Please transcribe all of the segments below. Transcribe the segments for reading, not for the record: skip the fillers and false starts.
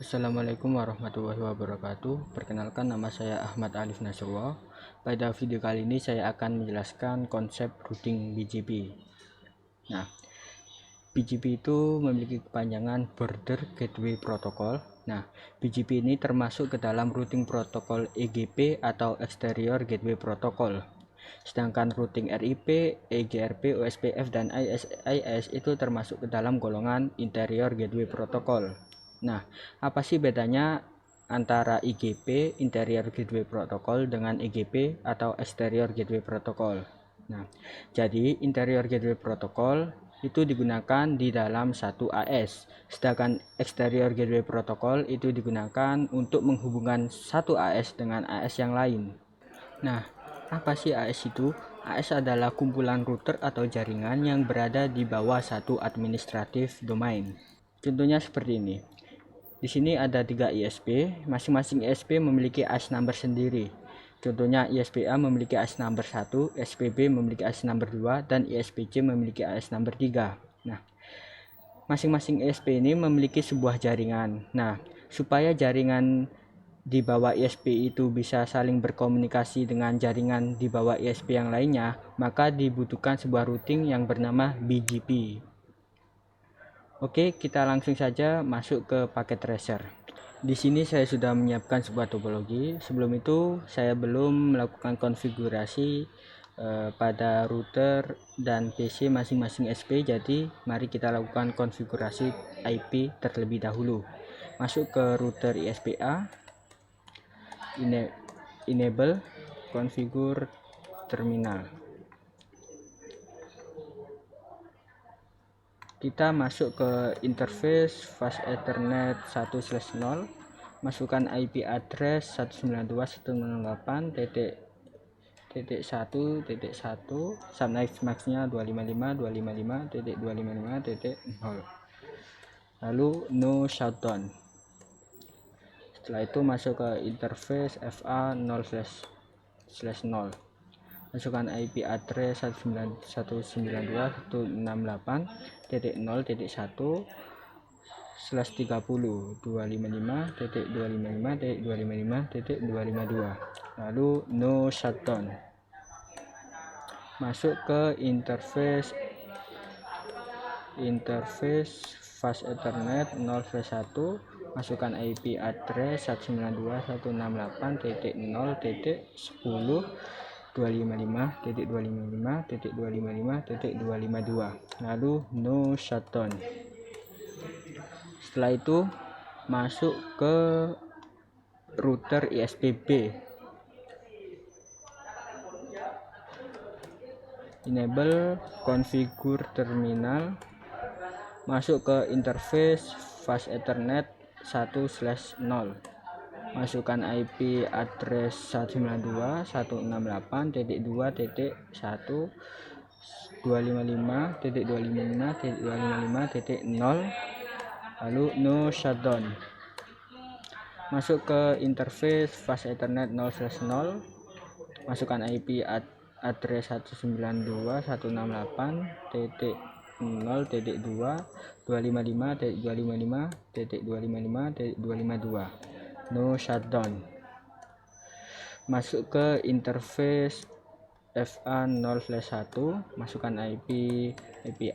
Assalamualaikum warahmatullahi wabarakatuh. Perkenalkan, nama saya Ahmad Alif Nasrullah. Pada video kali ini saya akan menjelaskan konsep routing BGP. Nah, BGP itu memiliki kepanjangan Border Gateway Protocol. Nah, BGP ini termasuk ke dalam routing protokol EGP atau Exterior Gateway Protocol. Sedangkan routing RIP, EGRP, OSPF, dan IS itu termasuk ke dalam golongan Interior Gateway Protocol. Nah, apa sih bedanya antara IGP, Interior Gateway Protocol, dengan EGP atau Exterior Gateway Protocol? Nah, jadi Interior Gateway Protocol itu digunakan di dalam satu AS, sedangkan Exterior Gateway Protocol itu digunakan untuk menghubungkan satu AS dengan AS yang lain. Nah, apa sih AS itu? AS adalah kumpulan router atau jaringan yang berada di bawah satu administratif domain. Contohnya seperti ini. Di sini ada 3 ISP, masing-masing ISP memiliki AS number sendiri. Contohnya ISPA memiliki AS number 1, SPB memiliki AS number 2, dan ISPC memiliki AS number 3. Nah, masing-masing ISP ini memiliki sebuah jaringan. Nah, supaya jaringan di bawah ISP itu bisa saling berkomunikasi dengan jaringan di bawah ISP yang lainnya, maka dibutuhkan sebuah routing yang bernama BGP. Oke, kita langsung saja masuk ke paket tracer. Di sini saya sudah menyiapkan sebuah topologi. Sebelum itu saya belum melakukan konfigurasi pada router dan PC masing-masing SP. Jadi mari kita lakukan konfigurasi IP terlebih dahulu. Masuk ke router ISPA, enable, configure terminal. Kita masuk ke interface fast ethernet 1/0, masukkan IP address 192.168.1.1, subnet maxnya 255.255.255.0, lalu no shutdown. Setelah itu masuk ke interface FA 0/0, masukkan IP address 192.168.0/30.255.255.255.252, lalu no shutdown. Masuk ke interface fast ethernet 0/1, masukkan IP address 192.168.0.255.255.255.252, lalu no shutdown. Setelah itu masuk ke router ISPB, enable, configure terminal, masuk ke interface fast ethernet 1/0, masukkan IP address 192.168.255.255.255.0, lalu no shutdown. Masuk ke interface fast ethernet 0/0, masukkan IP address 192.168.255.255.255.252, no shutdown. Masuk ke interface FA 0/1, masukkan IP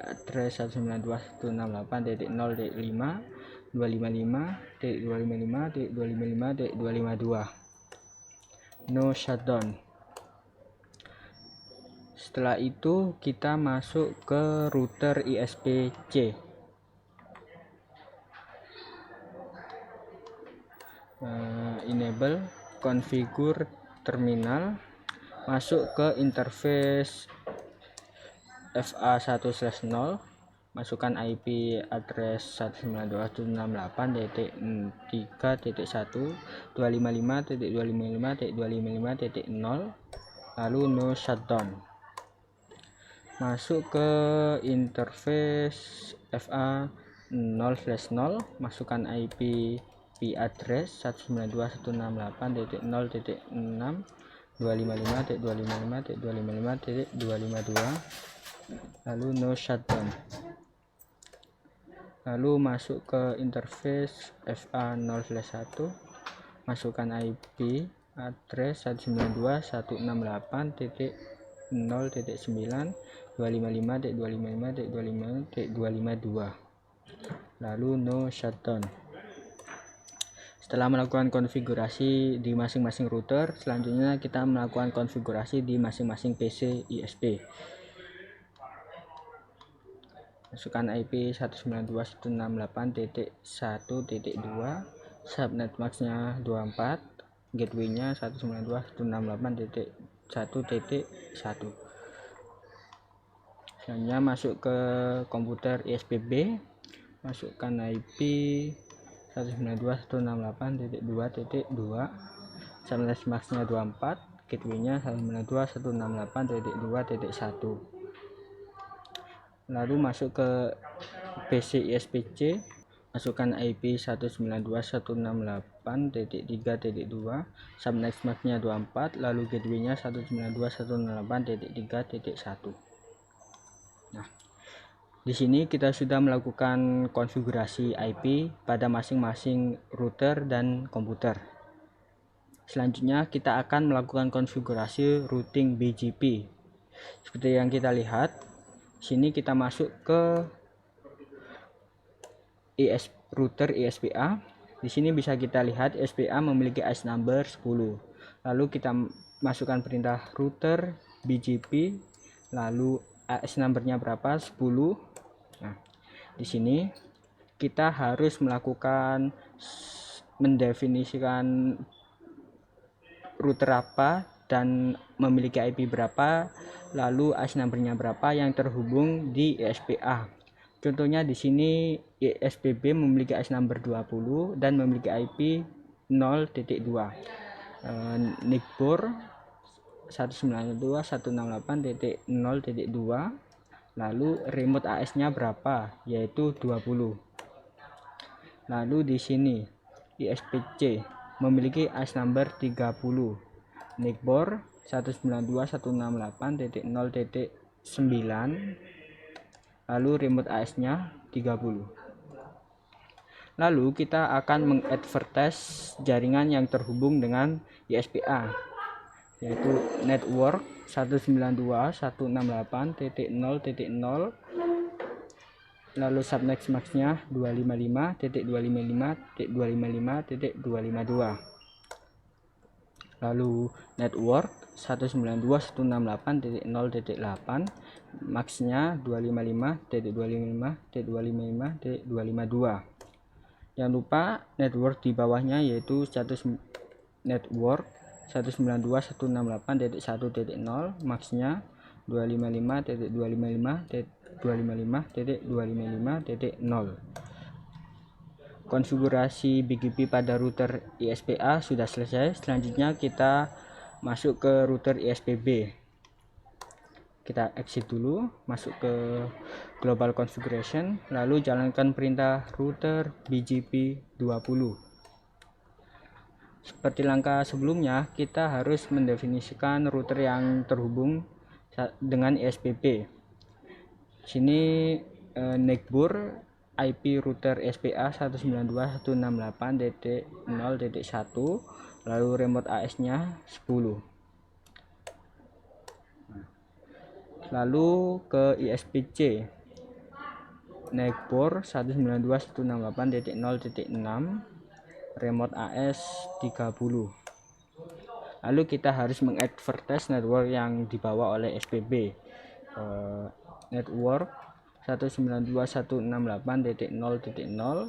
address 192.168.0.5.255.255.255.252, no shutdown. Setelah itu kita masuk ke router ISPC, enable, configure terminal, masuk ke interface FA 1/0, masukkan IP address 192.168.3.1.255.255.255.0, lalu no shutdown. Masuk ke interface FA 0/0, masukkan IP address 192.168.0.6.255.255.255.252, lalu no shutdown. lalu masuk ke interface FA0/1, masukkan IP address 192.168.0.9.255.255.255.252, lalu no shutdown. Setelah melakukan konfigurasi di masing-masing router, selanjutnya kita melakukan konfigurasi di masing-masing PC ISP. Masukkan IP 192.168.1.2, subnet max-nya 24, gateway-nya 192.168.1.1. Selanjutnya masuk ke komputer ISP-B, masukkan IP 192.168.2.2, subnet max-nya 24, gateway-nya 192.168.2.1. Lalu masuk ke PC ISP-C, masukkan IP 192.168.3.2, subnet max-nya 24, lalu gateway-nya 192.168.3.1. Nah, di sini kita sudah melakukan konfigurasi IP pada masing-masing router dan komputer. Selanjutnya kita akan melakukan konfigurasi routing BGP. Seperti yang kita lihat, sini kita masuk ke router ISPA. Di sini bisa kita lihat ISPA memiliki IC number 10. Lalu kita masukkan perintah router BGP, lalu IC numbernya berapa? 10. Nah, di sini kita harus mendefinisikan router apa dan memiliki IP berapa, lalu IC numbernya berapa yang terhubung di ISPA. Contohnya di sini ISPB memiliki IC number 20 dan memiliki IP 0.2. NICBOR 192.168.0.2, lalu remote AS-nya berapa, yaitu 20. Lalu di sini ISPC memiliki IC number 30, NICBOR 192.168.0.9, lalu remote AS-nya 30. Lalu kita akan mengadvertise jaringan yang terhubung dengan ISPA, yaitu network 192.168.0.0, lalu subnet max-nya 255.255.255.252, lalu network 192.168.0.8, max-nya 255.255.255.252. Jangan lupa network di bawahnya yaitu status network 192.168.1.0, max-nya 255.255.255.255.0. Konfigurasi BGP pada router ISPA sudah selesai. Selanjutnya kita masuk ke router ISPB. Kita exit dulu, masuk ke global configuration, lalu jalankan perintah router BGP 20. Seperti langkah sebelumnya, kita harus mendefinisikan router yang terhubung dengan ISPB. Sini NICBOR IP router ISPA 192.168.0.1, lalu remote AS-nya 10. Lalu ke ISPC, NICBOR 192.168.0.6, remote AS 30. Lalu kita harus mengadvertise network yang dibawa oleh SPB, network 192.168.0.0,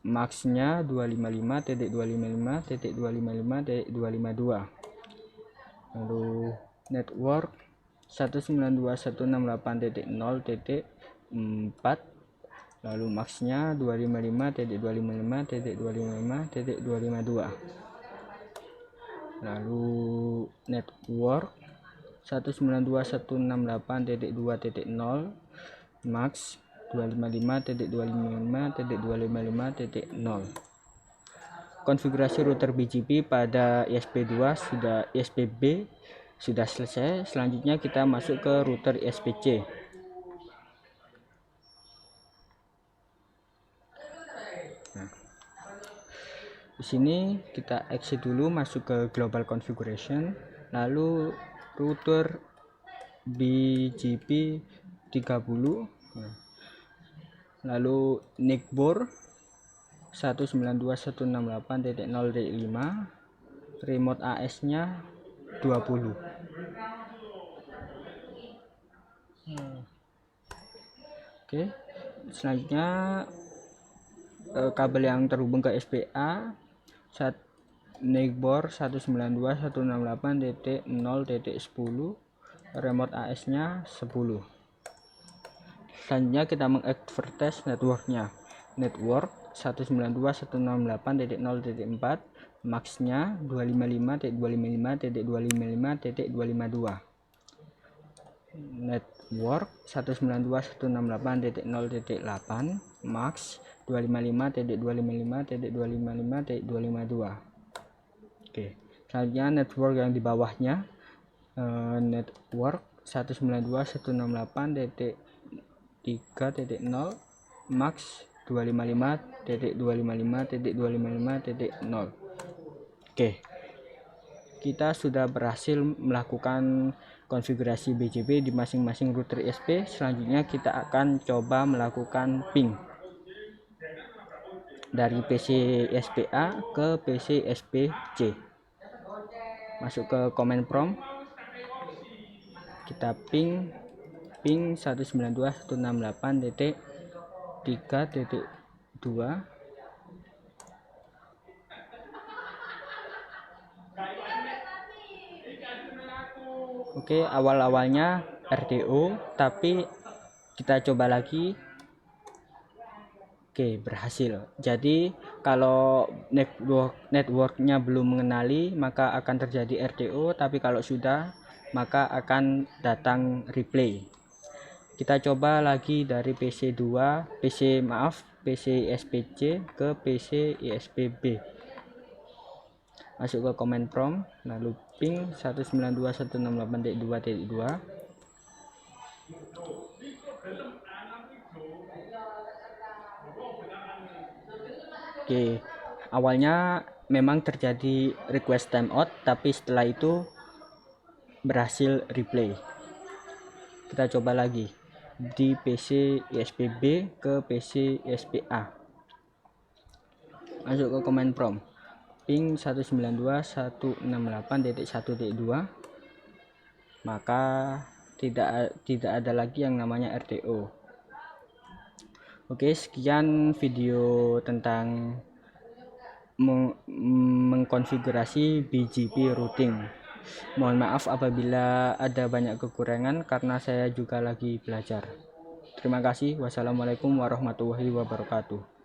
max-nya 255.255.255.252, lalu network 192.168.0.4, lalu max-nya 255.255.255.252, lalu network 192.168.2.0, max 255.255.255.0. Konfigurasi router BGP pada ISP2 sudah selesai. Selanjutnya kita masuk ke router ISPC. Di sini kita exit dulu, masuk ke global configuration, lalu router BGP 30, lalu NIC board 192.168.0.5, remote AS nya 20. Oke, selanjutnya kabel yang terhubung ke SPA NIC board 192.168.0.10, remote AS nya 10. Selanjutnya kita mengadvertise networknya, network 192.168.0.4, max nya 255.255.255.252, network 192.168.0.8, max 255.255.255.252. Oke, selanjutnya network yang di bawahnya, network 192.168.3.0, max 255.255.255.0. Oke, kita sudah berhasil melakukan konfigurasi BGP di masing-masing router ISP. Selanjutnya kita akan coba melakukan ping dari PC SPA ke PC SPC. Masuk ke command prompt, kita ping 192.168.3.2. Oke, awal-awalnya RDO, tapi kita coba lagi. Oke, berhasil. Jadi kalau networknya belum mengenali, maka akan terjadi RDO, tapi kalau sudah, maka akan datang replay. Kita coba lagi dari PC SPC ke PC ISPB. Masuk ke command prompt, lalu ping 192.168.2.2. Oke, awalnya memang terjadi request timeout, tapi setelah itu berhasil replay. Kita coba lagi di PC ISPB ke PC ISPA. Masuk ke command prompt, ping 192.168.1.2, maka tidak ada lagi yang namanya RDO. Oke, sekian video tentang mengkonfigurasi BGP routing. Mohon maaf apabila ada banyak kekurangan karena saya juga lagi belajar. Terima kasih. Wassalamualaikum warahmatullahi wabarakatuh.